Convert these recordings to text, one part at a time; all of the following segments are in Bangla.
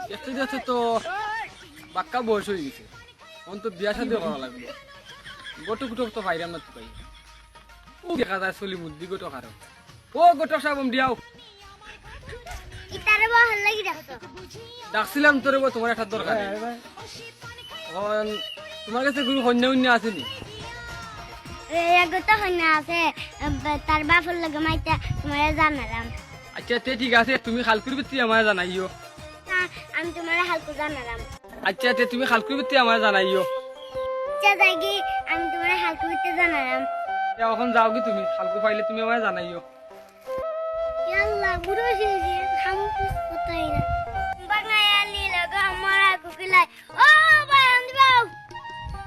দেখতে যাচ্ছে তো বাক্কা বয়স হয়ে গেছে, এখন তো বিয়া শাদি করা লাগবে। গোটক তো পাইরাম না তো পাই, ও দেখা যায় চলি মুদ্দি গোটক আরো। ও গোটক সাহেব দিয়াও ইতারে ভাল লাগি রাখতো। ডাকছিলাম তোরে, তোমার একটা দরকার। এখন তোমার কাছে গুরু কন্যা উন্যা আছে নি? এগোটা হইনা আছে, তার বাপর লগে মাইতা তোমারে জানালাম। আচ্ছা ঠিক আছে, তুমি খালকুর ভিত্তি আমার জানাইও। আমি তোমারে হালকো জানালাম। আচ্ছা তুমি খালকুর ভিত্তি আমার জানাইও। আচ্ছা যাইগি, আমি তোমারে হালকো ভিতরে জানালাম। এখন যাও কি তুমি, খালকু পাইলে তুমি আমার জানাইও। ইয়াল্লা বুড়ো হইছে, খামুস কোথায় না বাঙালি লগা আমার কুকিলাই। ও ভাই আনবাও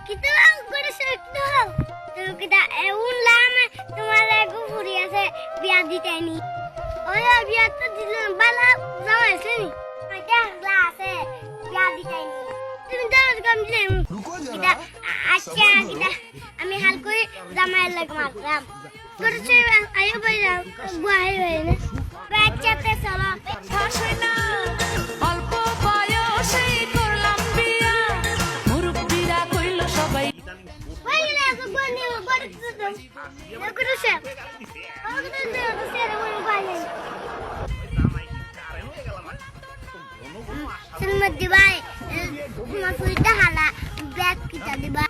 কিতো করেছে কিতো তুমি কিটা এউন লাম তোমার লাগু ফুরি আছে বিয়া দিতেনি। ওই বিয়া তো দিলাম বালা যাওয়াছে নি এটা গ্লাসে বিয়া দিতেনি। তুমি দাও কম দিলে কিটা। আচ্ছা কিটা আমি হাল কই জামাই লাগ মারলাম করেছে। আয়ো ভাই গুয়াই হই না বাচ্চাতে চলো হসই না। অল্প বয়সেই করলাম বিয়া, মুরব্বিরা কইল সবাই। ওইলে বনি বড় তো করেছে ওগুলো তো সেরে বলি ভাই সিলমত দিবাই মাফুইটা হালা ব্যাগ কিটা দিবা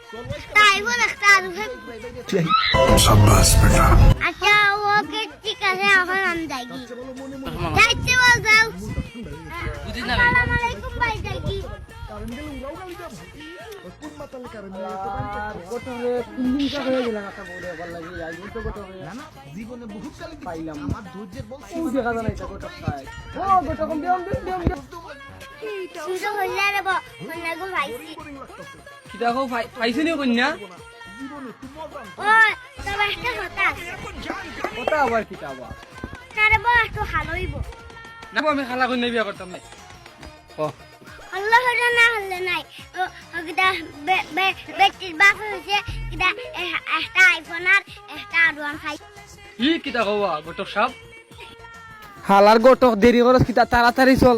তাই বলে কাজ शाबाश बेटा। আচ্ছা ওকে ঠিক আছে এখন আমি যাইগি যাইতে বল যাও। আসসালামু আলাইকুম ভাই যাইগি। গোটরে 3 দিন কা হয়ে গেল একটা বড় ব্যাপার লাগি আই তো গোটরে জীবনে বহুত কালি পাইলাম আমার ধৈর্যের বল ও দেখা যায় না এটা গোটক খায়। ও গোটক কম দিও সুন্দর হইলা রে বো মনে ভাইছি। কি দেখো পাইছিনি কন্যা? ওই তবে একটা হতাশ ওটা আবার কি আবার কারে বো একটু হালইব না, আমি খালা কন্যা বিয়া করতাম না। ও আল্লাহ হইরা না হলে নাই ও কিটা বেটির বাপ হইছে কিটা একটা আইফোন আর একটা আরওয়ান খাই। কি কিতা কওয়া গোটক সাহেব? হালার গোটক দেরি করস কিতা, তাড়াতাড়ি চল।